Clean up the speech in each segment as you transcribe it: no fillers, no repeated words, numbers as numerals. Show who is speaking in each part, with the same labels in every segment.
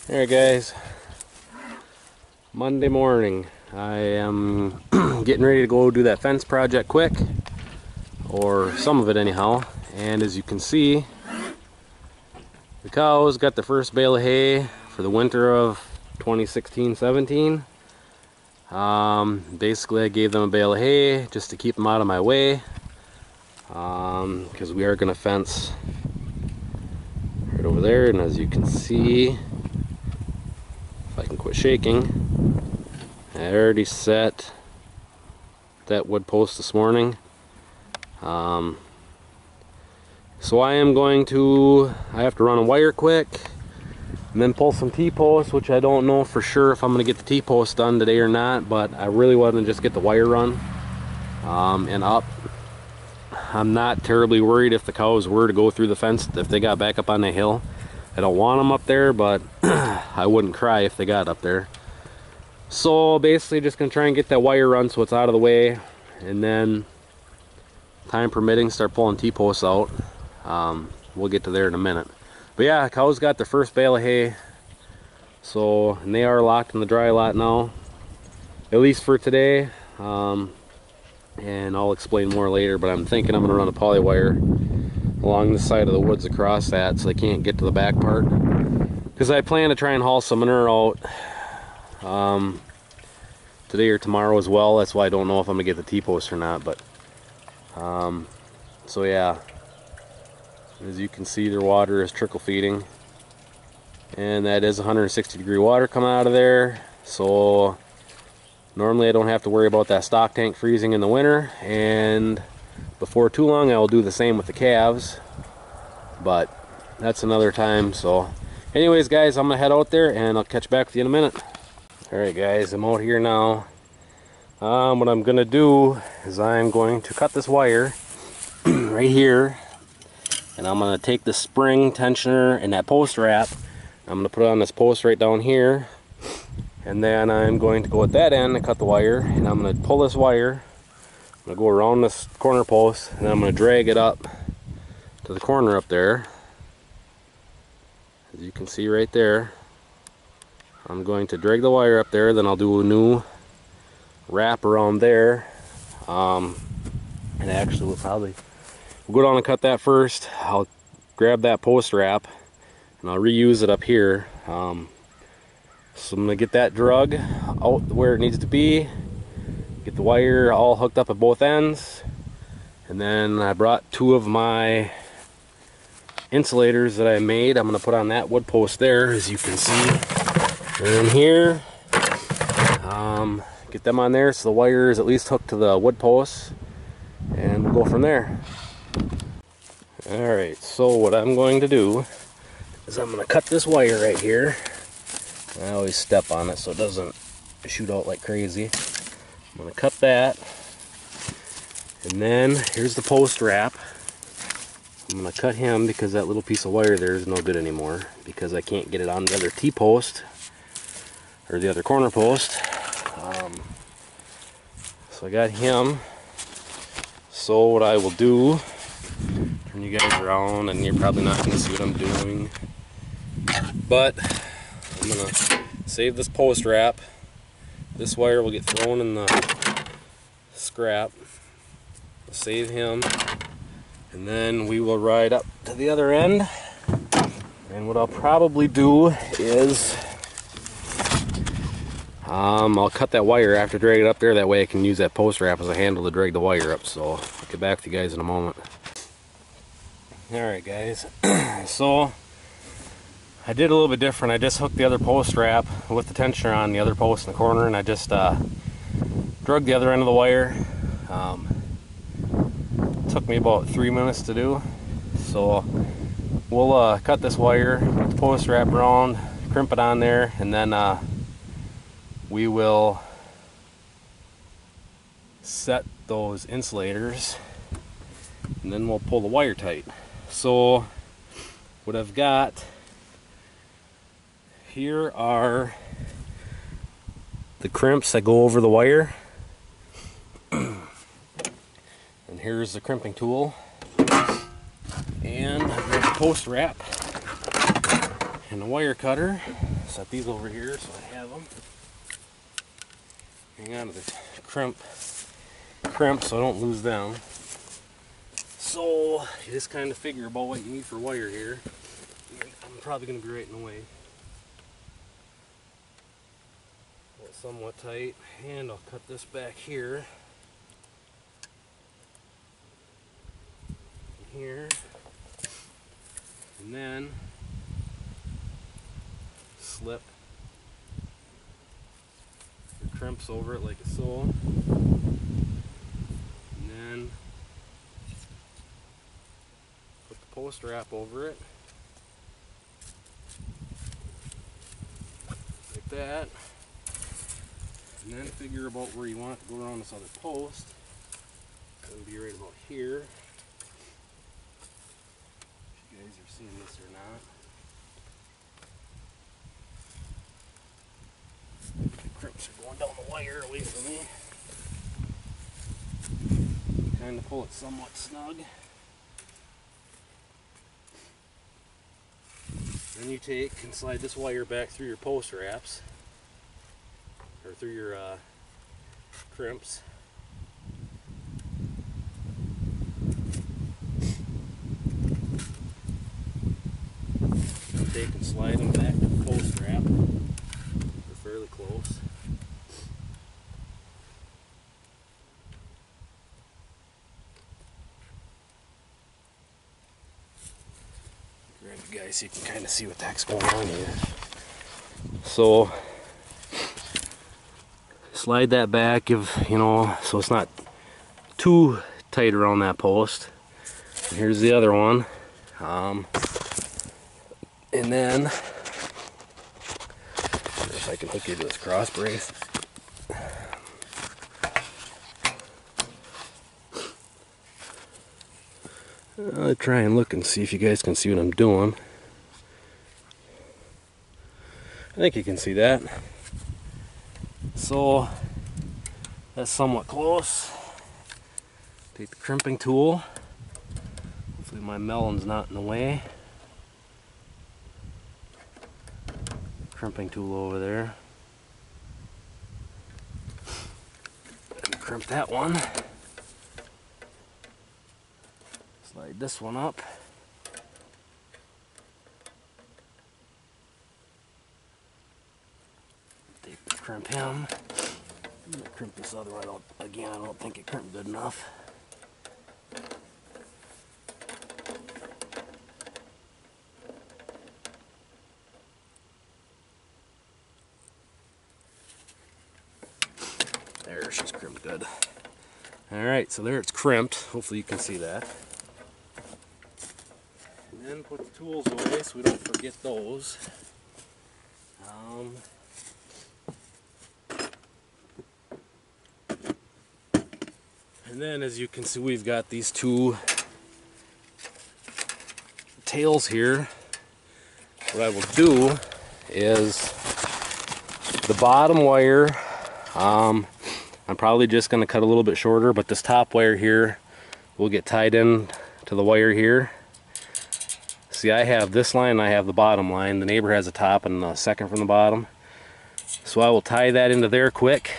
Speaker 1: Alright guys, Monday morning. I am getting ready to go do that fence project quick, or some of it anyhow. And as you can see, the cows got the first bale of hay for the winter of 2016-17. Basically I gave them a bale of hay just to keep them out of my way, because we are going to fence right over there. And as you can see, if I can quit shaking, I already set that wood post this morning. So I have to run a wire quick and then pull some T-posts, which I don't know for sure if I'm going to get the T-posts done today or not, but I really want to just get the wire run and up. I'm not terribly worried if the cows were to go through the fence, if they got back up on the hill. I don't want them up there, but I wouldn't cry if they got up there. So basically just going to try and get that wire run so it's out of the way, and then time permitting start pulling T-posts out. We'll get to there in a minute. But yeah, cows got their first bale of hay, and they are locked in the dry lot now, at least for today. And I'll explain more later, but I'm thinking I'm going to run a poly wire along the side of the woods across that so they can't get to the back part, because I plan to try and haul some manure out today or tomorrow as well. That's why I don't know if I'm gonna get the T-post or not, but so yeah, as you can see, their water is trickle feeding, and that is 160-degree water coming out of there. So normally I don't have to worry about that stock tank freezing in the winter, and before too long I will do the same with the calves, but that's another time. So anyways guys, I'm gonna head out there and I'll catch back with you in a minute. Alright guys, I'm out here now. What I'm gonna do is I'm going to cut this wire right here, and I'm gonna take the spring tensioner and that post wrap, I'm gonna put it on this post right down here, and then I'm going to go at that end and cut the wire, and I'm gonna pull this wire, I'm gonna go around this corner post, and I'm gonna drag it up to the corner up there. As you can see right there, I'm going to drag the wire up there, then I'll do a new wrap around there. And actually we'll go down and cut that first. I'll grab that post wrap and I'll reuse it up here. So I'm gonna get that drug out where it needs to be, get the wire all hooked up at both ends, and then I brought two of my insulators that I made. I'm gonna put on that wood post there, as you can see. And here, get them on there so the wire is at least hooked to the wood posts, and we'll go from there. Alright, so what I'm going to do is I'm going to cut this wire right here. I always step on it so it doesn't shoot out like crazy. I'm going to cut that, and then here's the post wrap. I'm going to cut him because that little piece of wire there is no good anymore, because I can't get it on the other T-post or the other corner post. So I got him. So what I will do, turn you guys around, and you're probably not going to see what I'm doing, but I'm going to save this post wrap. This wire will get thrown in the scrap. I'll save him, and then we will ride up to the other end. And what I'll probably do is I'll cut that wire after dragging it up there. That way I can use that post wrap as a handle to drag the wire up. So I'll get back to you guys in a moment. Alright guys, so I did a little bit different. I just hooked the other post wrap with the tensioner on the other post in the corner, and I just drug the other end of the wire. Took me about 3 minutes to do. So we'll cut this wire with the post wrap around, crimp it on there, and then we will set those insulators, and then we'll pull the wire tight. So what I've got here are the crimps that go over the wire, and here's the crimping tool, and I've got the post wrap and a wire cutter. set these over here so I have them. Hang on to the crimp so I don't lose them. So you just kind of figure about what you need for wire here. I'm probably going to be right in the way. Pull it somewhat tight, and I'll cut this back here. Here. And then slip your crimps over it like so. And then put the post wrap over it. Like that. And then figure about where you want it to go around this other post. It's going to be right about here. If you guys are seeing this or not. The crimps are going down the wire away from me. Kind of pull it somewhat snug. Then you take and slide this wire back through your post wraps, or through your crimps. And take and slide them back to the post wrap. They're fairly close. Grab you guys so you can kind of see what the heck's going on here. So slide that back, so it's not too tight around that post. And here's the other one. And then, if I can hook you to this cross brace. I'll try and look and see if you guys can see what I'm doing. I think you can see that. So that's somewhat close. Take the crimping tool. Hopefully my melon's not in the way. Crimping tool over there. And crimp that one. Slide this one up. Crimp him. I'm going to crimp this other one. Again, I don't think it crimped good enough. There, she's crimped good. Alright, so there it's crimped. Hopefully you can see that. And then put the tools away so we don't forget those. And then, as you can see, we've got these two tails here. What I will do is the bottom wire, I'm probably just going to cut a little bit shorter, but this top wire here will get tied in to the wire here. See, I have this line and I have the bottom line. The neighbor has a top and a second from the bottom. So I will tie that into there quick.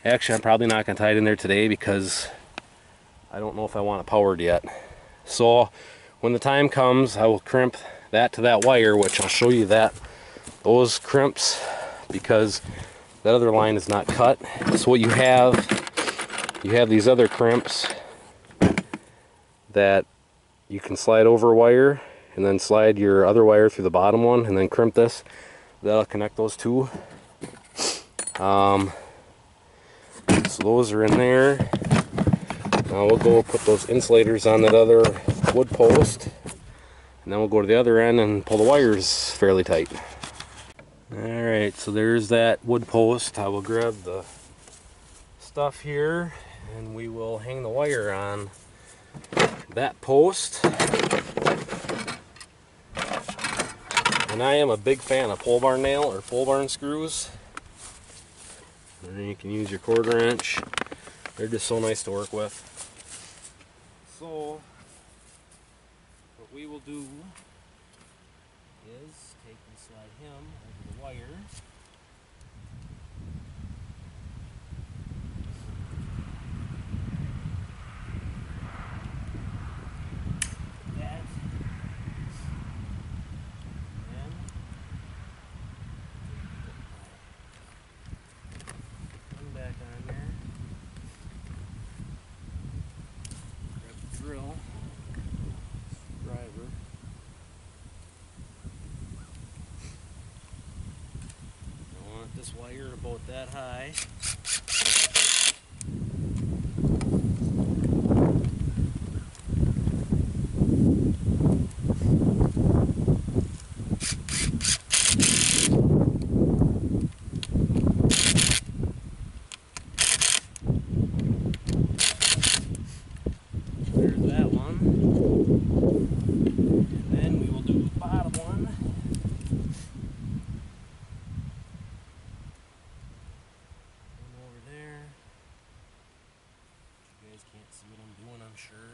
Speaker 1: Actually, I'm probably not going to tie it in there today because I don't know if I want it powered yet. So when the time comes, I will crimp that to that wire, which I'll show you those crimps, because that other line is not cut. So what you have these other crimps that you can slide over a wire and then slide your other wire through the bottom one and then crimp this. That'll connect those two. So those are in there. Now we'll go put those insulators on that other wood post, and then we'll go to the other end and pull the wires fairly tight. Alright, so there's that wood post. I will grab the stuff here and we will hang the wire on that post. And I am a big fan of pole barn nail or pole barn screws. And then you can use your 1/4 inch. They're just so nice to work with. So what we will do is take and slide him over wire. Back on there. Grab the drill, driver. I want this wire about that high. There's that one. And then we will do the bottom one. One over there. You guys can't see what I'm doing, I'm sure.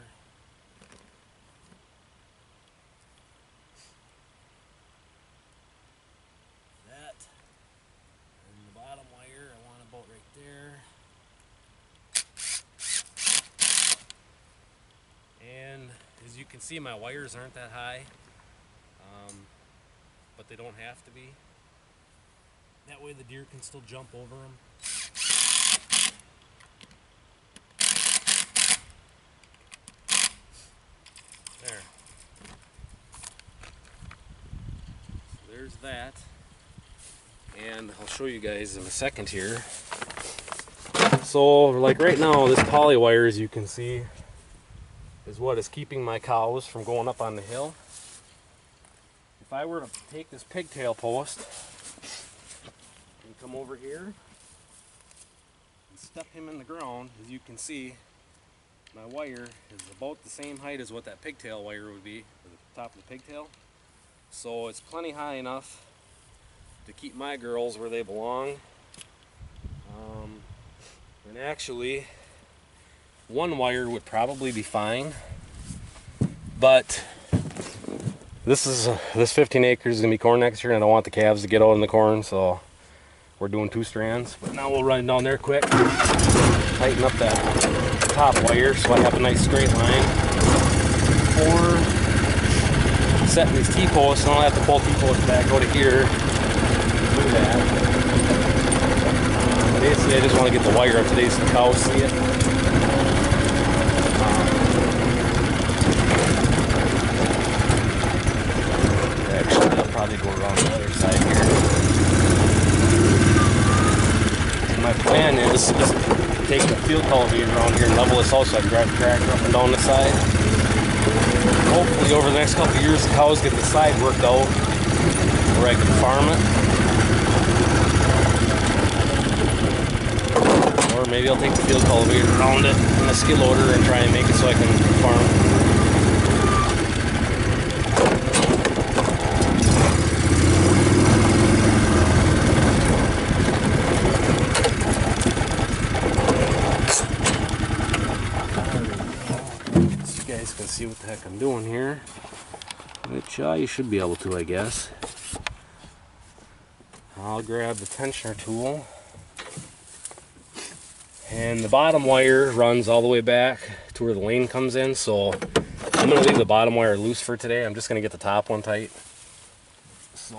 Speaker 1: That. And the bottom wire I want about right there. And as you can see, my wires aren't that high, but they don't have to be. That way the deer can still jump over them. There. So there's that. And I'll show you guys in a second here. So like right now, this poly wire, as you can see, is what is keeping my cows from going up on the hill. If I were to take this pigtail post and come over here and step him in the ground, as you can see, my wire is about the same height as what that pigtail wire would be, at the top of the pigtail. So it's plenty high enough to keep my girls where they belong. And actually, one wire would probably be fine, but this 15 acres is gonna be corn next year, and I don't want the calves to get out in the corn, so we're doing 2 strands. But now we'll run down there quick, tighten up that top wire so I have a nice straight line for setting these T-posts, and I'll have to pull T-posts back out of here to do that. Basically, I just want to get the wire up today's cows see it. Actually, I'll probably go around the other side here. My plan is to take the field cultivator around here and level this out so I can drive the tractor up and down the side. Hopefully, over the next couple of years, the cows get the side worked out where I can farm it. Or maybe I'll take the field cultivator around it and a skid loader and try and make it so I can farm. So you guys can see what the heck I'm doing here, which you should be able to, I guess. I'll grab the tensioner tool. And the bottom wire runs all the way back to where the lane comes in, so I'm going to leave the bottom wire loose for today. I'm just going to get the top one tight. So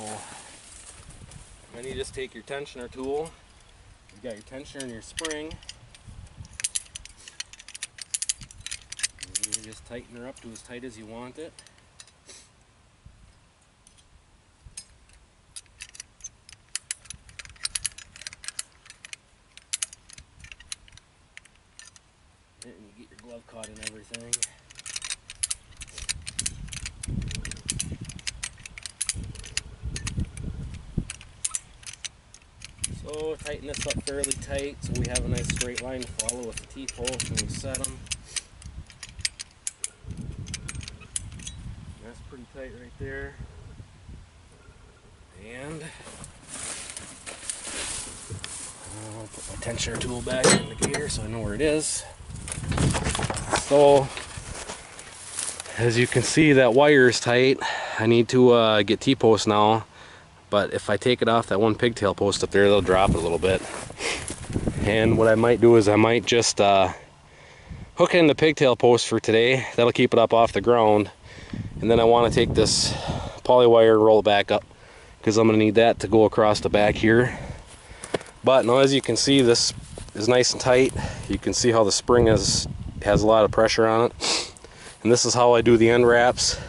Speaker 1: then you just take your tensioner tool, you've got your tensioner and your spring, and you just tighten her up to as tight as you want it. And you get your glove caught and everything. So tighten this up fairly tight so we have a nice straight line to follow with the T-post when we set them. That's pretty tight right there. And I'll put my tensioner tool back in the gear so I know where it is. So as you can see, that wire is tight. I need to get T-post now, but if I take it off that one pigtail post up there, they'll drop it a little bit. And what I might do is I might just hook in the pigtail post for today. That'll keep it up off the ground. And then I want to take this poly wire and roll it back up, because I'm going to need that to go across the back here. But now, as you can see, this is nice and tight. You can see how the spring has a lot of pressure on it. And this is how I do the end wraps.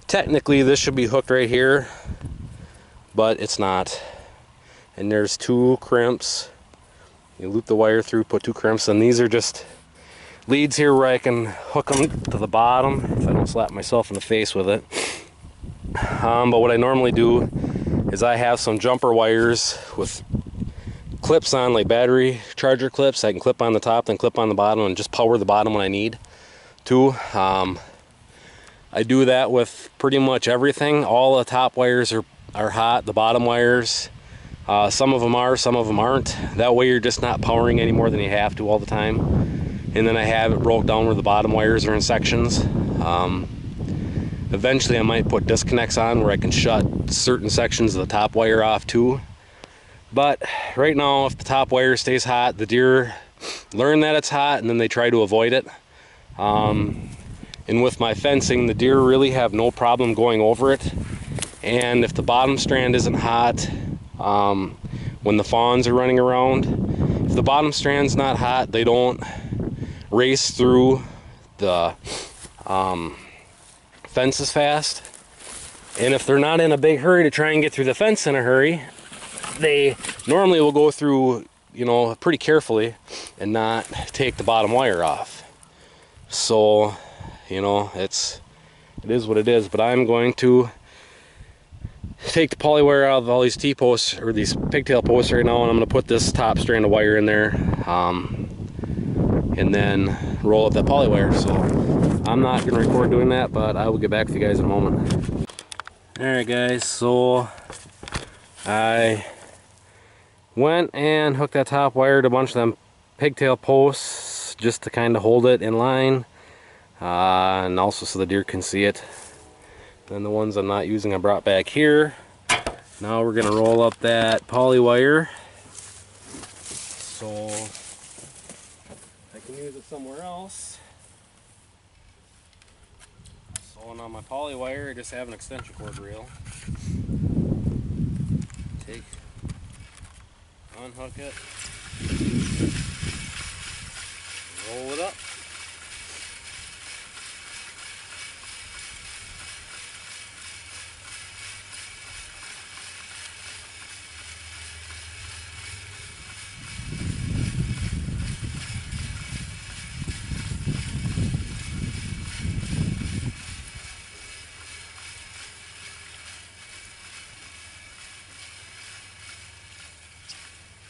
Speaker 1: Technically this should be hooked right here, but it's not. And there's 2 crimps. You loop the wire through, put 2 crimps, and these are just leads here where I can hook them to the bottom if I don't slap myself in the face with it. But what I normally do is I have some jumper wires with clips on, like battery charger clips. I can clip on the top, then clip on the bottom, and just power the bottom when I need to. I do that with pretty much everything. All the top wires are hot, the bottom wires, some of them are, some of them aren't. That way you're just not powering any more than you have to all the time. And then I have it broke down where the bottom wires are in sections. Eventually I might put disconnects on where I can shut certain sections of the top wire off too. But right now, if the top wire stays hot, the deer learn that it's hot and then they try to avoid it. And with my fencing, the deer really have no problem going over it. And if the bottom strand isn't hot, when the fawns are running around, if the bottom strand's not hot, they don't race through the fence as fast. And if they're not in a big hurry to try and get through the fence in a hurry, they normally will go through, you know, pretty carefully and not take the bottom wire off. So, you know, it is what it is. But I'm going to take the poly wire out of all these T-posts, or these pigtail posts right now, and I'm going to put this top strand of wire in there, and then roll up that poly wire. So I'm not going to record doing that, but I will get back with you guys in a moment. Alright guys, so I went and hooked that top wire to a bunch of them pigtail posts just to kind of hold it in line, and also so the deer can see it. Then the ones I'm not using I brought back here. Now we're going to roll up that poly wire so I can use it somewhere else. So on my poly wire I just have an extension cord reel. Unhook it, roll it up.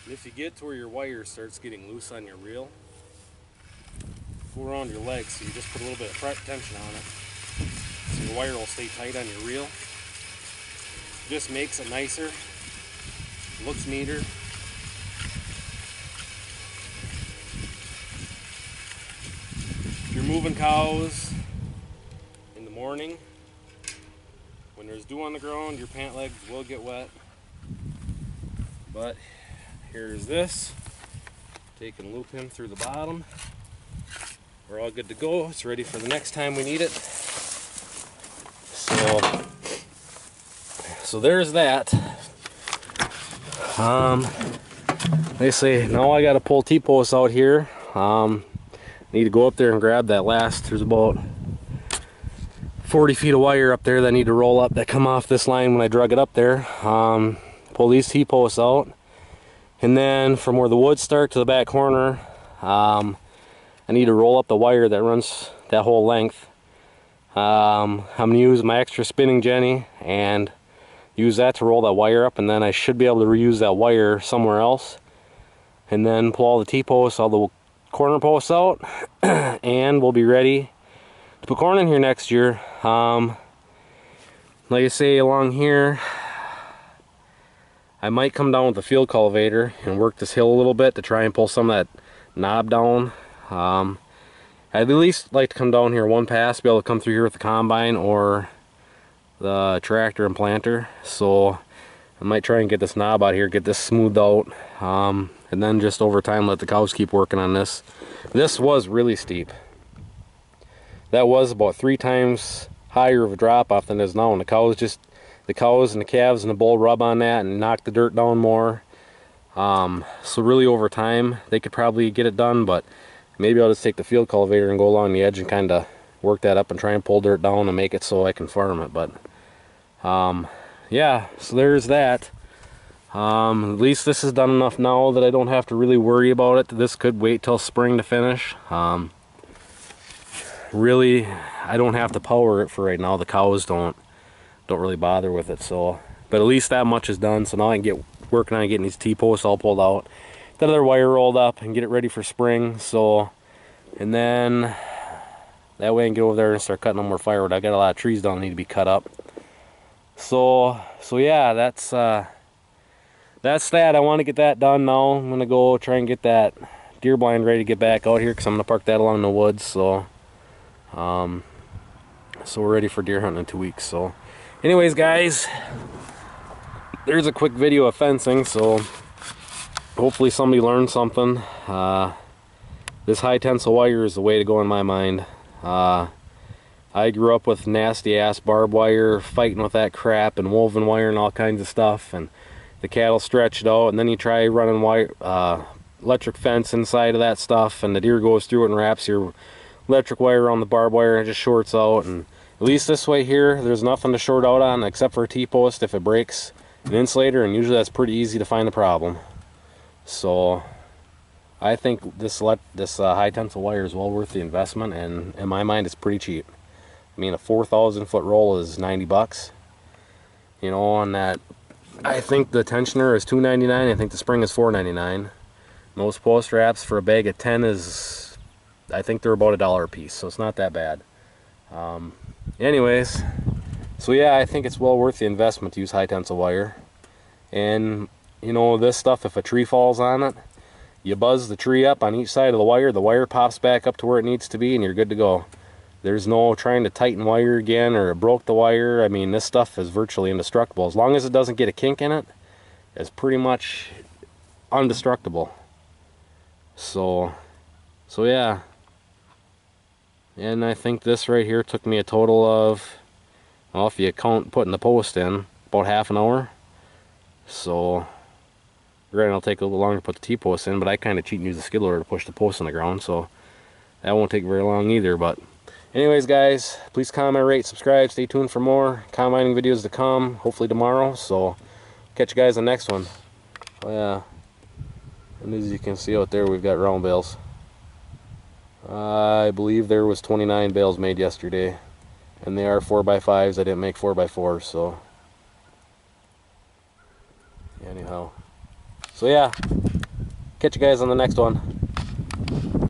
Speaker 1: And if you get to where your wire starts getting loose on your reel, go around your legs, so you just put a little bit of tension on it, so your wire will stay tight on your reel. Just makes it nicer, looks neater. If you're moving cows in the morning, when there's dew on the ground, your pant legs will get wet. But here's this. Take and loop him through the bottom. We're all good to go. It's ready for the next time we need it. So there's that. They say now I got to pull T-posts out here. Need to go up there and grab that last. There's about 40 feet of wire up there that I need to roll up that come off this line when I drug it up there. Pull these T-posts out. And then from where the woods start to the back corner, I need to roll up the wire that runs that whole length. I'm going to use my extra spinning jenny and use that to roll that wire up, and then I should be able to reuse that wire somewhere else. And then pull all the T-posts, all the corner posts out, and we'll be ready to put corn in here next year. Like I say, along here, I might come down with a field cultivator and work this hill a little bit to try and pull some of that knob down. I'd at least like to come down here one pass, be able to come through here with the combine or the tractor and planter. So I might try and get this knob out here, get this smoothed out, and then just over time let the cows keep working on this. This was really steep. That was about 3 times higher of a drop off than it is now, and the cows and the calves and the bull rub on that and knock the dirt down more. So really over time they could probably get it done, but maybe I'll just take the field cultivator and go along the edge and kind of work that up and try and pull dirt down and make it so I can farm it. But yeah, so there's that. At least this is done enough now that I don't have to really worry about it. This could wait till spring to finish. Really, I don't have to power it for right now. The cows don't really bother with it. So, but at least that much is done. So now I can get working on getting these T-posts all pulled out, that other wire rolled up, and get it ready for spring. So, and then that way I can get over there and start cutting no more firewood. I got a lot of trees down that need to be cut up. So yeah, that's that. I want to get that done now. I'm gonna go try and get that deer blind ready to get back out here because I'm gonna park that along the woods. So we're ready for deer hunting in 2 weeks. So anyways, guys, there's a quick video of fencing. So hopefully somebody learned something. This high tensile wire is the way to go in my mind. I grew up with nasty ass barbed wire, fighting with that crap, and woven wire and all kinds of stuff, and the cattle stretched out, and then you try running wire, electric fence inside of that stuff, and the deer goes through it and wraps your electric wire on the barbed wire and it just shorts out. And at least this way here, there's nothing to short out on except for a T-post if it breaks an insulator, and usually that's pretty easy to find the problem. So I think this high tensile wire is well worth the investment, and in my mind it's pretty cheap. I mean, a 4,000 foot roll is 90 bucks. You know, on that, I think the tensioner is $2.99. I think the spring is $4.99. Most post wraps for a bag of 10 is, I think they're about $1 a piece, so it's not that bad. Anyways, so yeah, I think it's well worth the investment to use high tensile wire. And you know, this stuff, if a tree falls on it, you buzz the tree up on each side of the wire pops back up to where it needs to be, and you're good to go. There's no trying to tighten wire again, or it broke the wire. I mean, this stuff is virtually indestructible. As long as it doesn't get a kink in it, it's pretty much indestructible. So yeah. And I think this right here took me a total of, well, if you count putting the post in, about half an hour. So granted, it'll take a little longer to put the T-post in, but I kind of cheat and use the skid loader to push the post on the ground, so that won't take very long either. But anyways, guys, please comment, rate, subscribe, stay tuned for more combining videos to come, hopefully tomorrow. So catch you guys on the next one. Oh yeah, and as you can see out there, we've got round bales. I believe there was 29 bales made yesterday, and they are 4x5s. I didn't make 4x4s, so anyhow. So yeah, catch you guys on the next one.